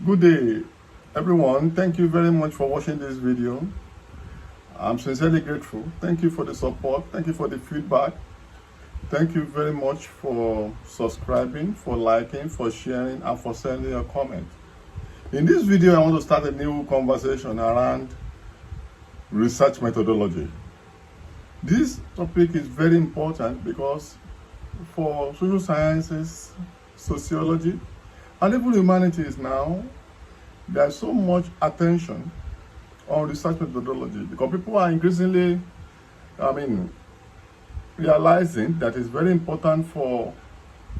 Good day, everyone. Thank you very much for watching this video. I'm sincerely grateful. Thank you for the support. Thank you for the feedback. Thank you very much for subscribing, for liking, for sharing, and for sending a comment. In this video, I want to start a new conversation around research methodology. This topic is very important because for social sciences, sociology, and even humanities now, there's so much attention on research methodology because people are increasingly, realizing that it's very important for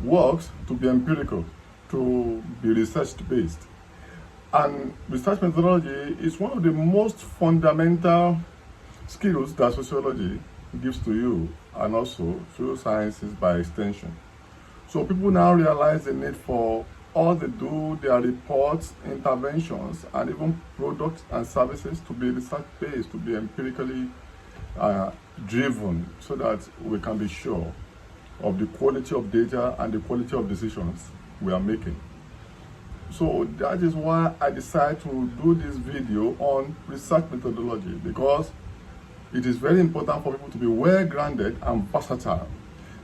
works to be empirical, to be research-based. And research methodology is one of the most fundamental skills that sociology gives to you, and also social sciences by extension. So people now realize the need for all they do, their reports, interventions, and even products and services to be research-based, to be empirically driven, so that we can be sure of the quality of data and the quality of decisions we are making. So that is why I decided to do this video on research methodology, because it is very important for people to be well-grounded and versatile,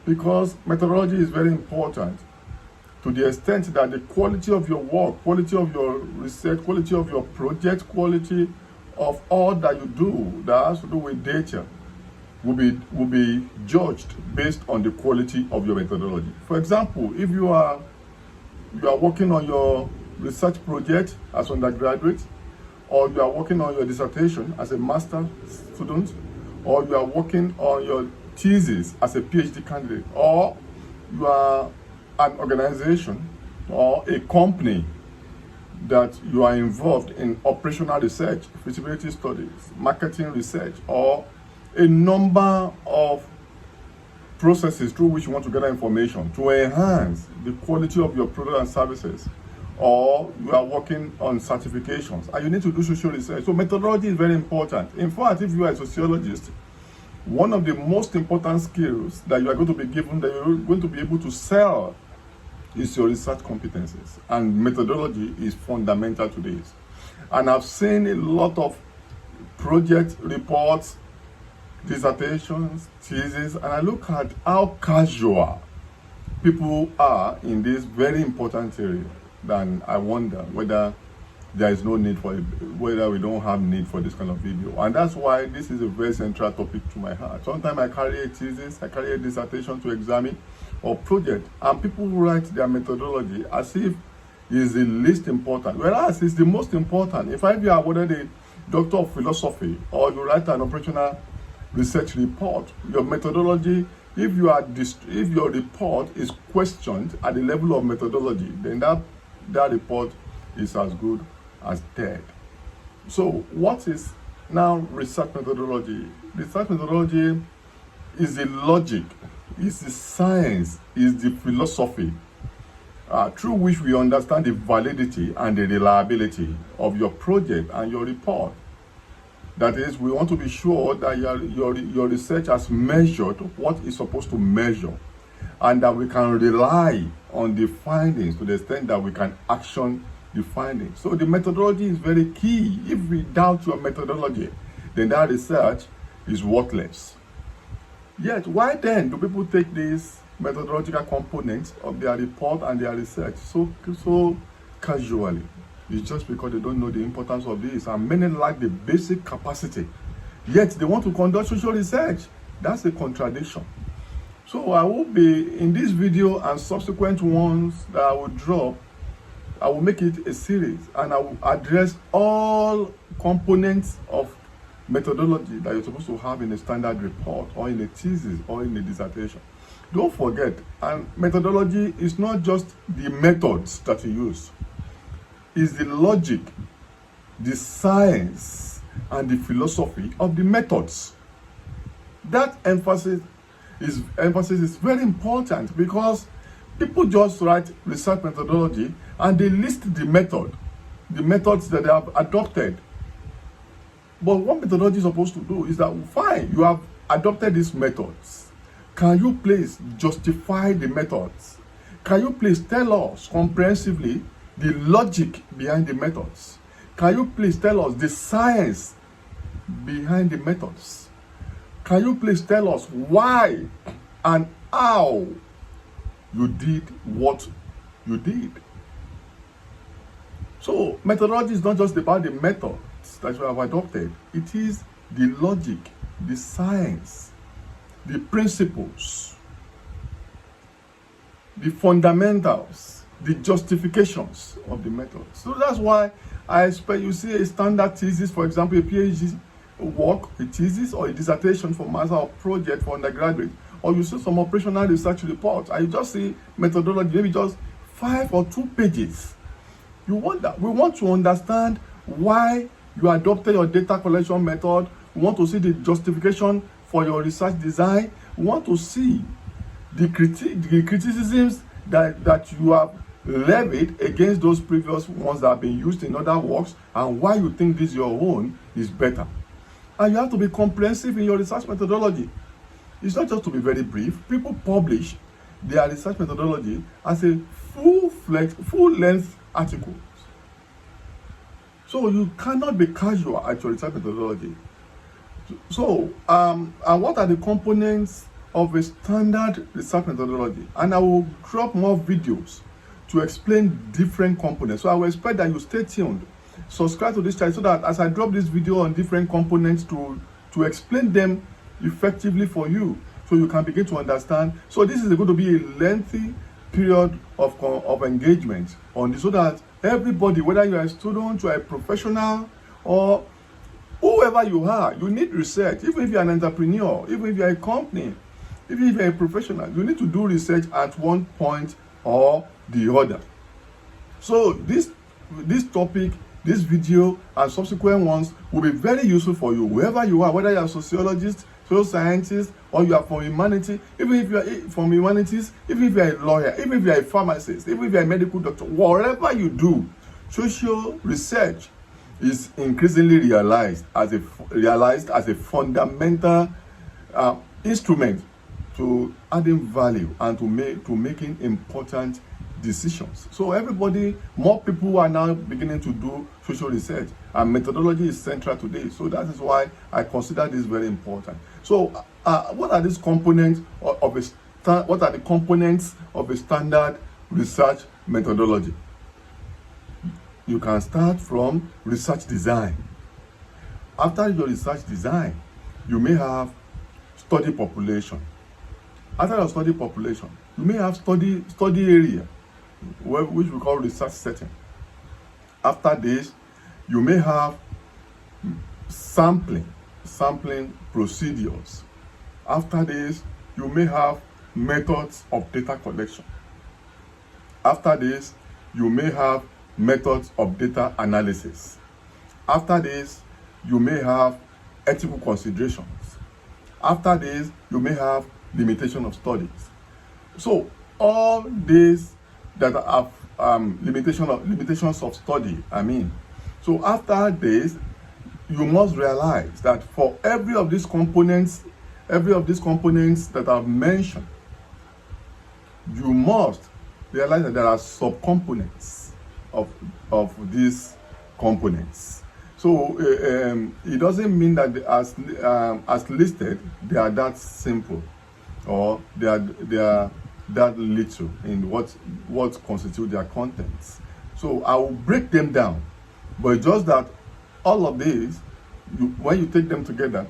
because methodology is very important to the extent that the quality of your work, quality of your research, quality of your project, quality of all that you do that has to do with data will be judged based on the quality of your methodology. For example, if you are working on your research project as undergraduate, or you are working on your dissertation as a master student, or you are working on your thesis as a PhD candidate, or you are an organization or a company that you are involved in operational research, feasibility studies, marketing research, or a number of processes through which you want to gather information to enhance the quality of your product and services, or you are working on certifications and you need to do social research. So methodology is very important. In fact, if you are a sociologist, one of the most important skills that you are going to be given, that you're going to be able to sell, is your research competencies. And methodology is fundamental to this. And I've seen a lot of project reports, dissertations, theses, and I look at how casual people are in this very important area. Then I wonder whether there is no need for it, whether we don't have need for this kind of video. And that's why this is a very central topic to my heart. Sometimes I carry a thesis, I carry a dissertation to examine, or project, and people write their methodology as if it's the least important, whereas it's the most important. If you are awarded a Doctor of Philosophy, or you write an operational research report, your methodology, if your report is questioned at the level of methodology, then that report is as good as dead. So what is now research methodology? Research methodology is the logic, is the science, is the philosophy through which we understand the validity and the reliability of your project and your report. That is, we want to be sure that your research has measured what it's supposed to measure, and that we can rely on the findings to the extent that we can action the findings. So the methodology is very key. If we doubt your methodology, then that research is worthless. Yet, why then do people take these methodological components of their report and their research so casually? It's just because they don't know the importance of this, and many lack the basic capacity. Yet they want to conduct social research. That's a contradiction. So I will be, in this video and subsequent ones that I will drop, I will make it a series, and I will address all components of methodology that you're supposed to have in a standard report, or in a thesis, or in a dissertation. Don't forget, and methodology is not just the methods that you use. It's the logic, the science, and the philosophy of the methods. That emphasis is very important, because people just write research methodology and they list the methods that they have adopted. But what methodology is supposed to do is that, fine, you have adopted these methods. Can you please justify the methods? Can you please tell us comprehensively the logic behind the methods? Can you please tell us the science behind the methods? Can you please tell us why and how you did what you did? So methodology is not just about the methods that you have adopted. It is the logic, the science, the principles, the fundamentals, the justifications of the methods. So that's why I expect you see a standard thesis, for example, a PhD work, a thesis or a dissertation for master or project for undergraduate, or you see some operational research report, and you just see methodology, maybe just 5 or 2 pages. We want to understand why you adopted your data collection method. We want to see the justification for your research design. We want to see the criticisms that you have levied against those previous ones that have been used in other works, and why you think this your own is better. And you have to be comprehensive in your research methodology. It's not just to be very brief. People publish their research methodology as a full-length articles. So you cannot be casual at your research methodology. So, and what are the components of a standard research methodology? And I will drop more videos to explain different components. So I will expect that you stay tuned. Subscribe to this channel so that as I drop this video on different components to explain them effectively for you, so you can begin to understand. So this is going to be a lengthy period of engagement on this, so that everybody, whether you are a student, you are a professional, or whoever you are, you need research. Even if you are an entrepreneur, even if you are a company, even if you are a professional, you need to do research at one point or the other. So this topic, this video and subsequent ones will be very useful for you, wherever you are, whether you are a sociologist, social scientist, or you are from humanity. Even if you are from humanities, even if you are a lawyer, even if you are a pharmacist, even if you are a medical doctor, whatever you do, social research is increasingly realized as a fundamental instrument to adding value and to making important decisions. So everybody, more people are now beginning to do social research, and methodology is central to this. So that is why I consider this very important. So what are these components what are the components of a standard research methodology? You can start from research design. After your research design, you may have study population. After your study population, you may have study area, which we call research setting. After this, you may have sampling procedures. After this, you may have methods of data collection. After this, you may have methods of data analysis. After this, you may have ethical considerations. After this, you may have limitation of studies. So all these that have limitations of study, so after this, you must realize that for every of these components that I've mentioned, you must realize that there are subcomponents of these components. So it doesn't mean that as listed they are that simple, or they are that little in what constitute their contents. So I will break them down, but just that all of these, when you take them together,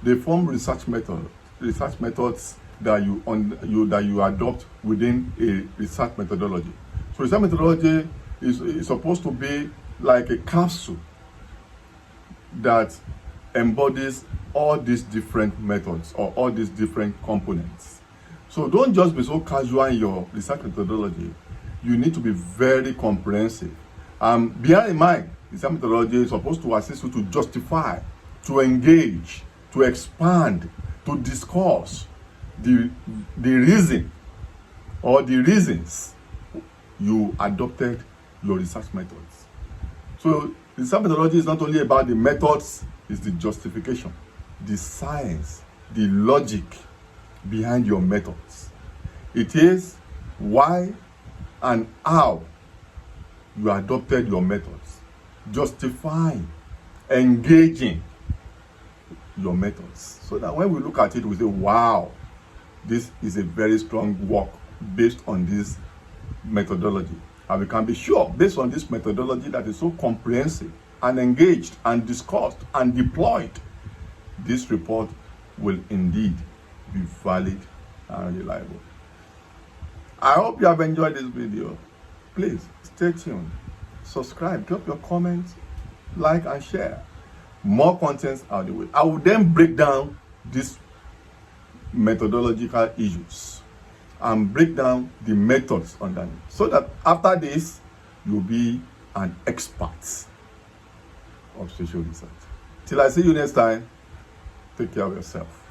they form research methods that you adopt within a research methodology. So research methodology is supposed to be like a capsule that embodies all these different methods or all these different components. So don't just be so casual in your research methodology. You need to be very comprehensive. Bear in mind, research methodology is supposed to assist you to justify, to engage, to expand, to discuss the reason or the reasons you adopted your research methods. So research methodology is not only about the methods, it's the justification, the science, the logic behind your methods. It is why and how you adopted your methods, justifying, engaging your methods, so that when we look at it, we say, wow, this is a very strong work based on this methodology. And we can be sure, based on this methodology that is so comprehensive and engaged and discussed and deployed, this report will indeed be valid and reliable. I hope you have enjoyed this video. Please stay tuned, subscribe, drop your comments, like and share. More contents are the way. I will then break down these methodological issues and break down the methods underneath, so that after this, you'll be an expert of social research. Till I see you next time, take care of yourself.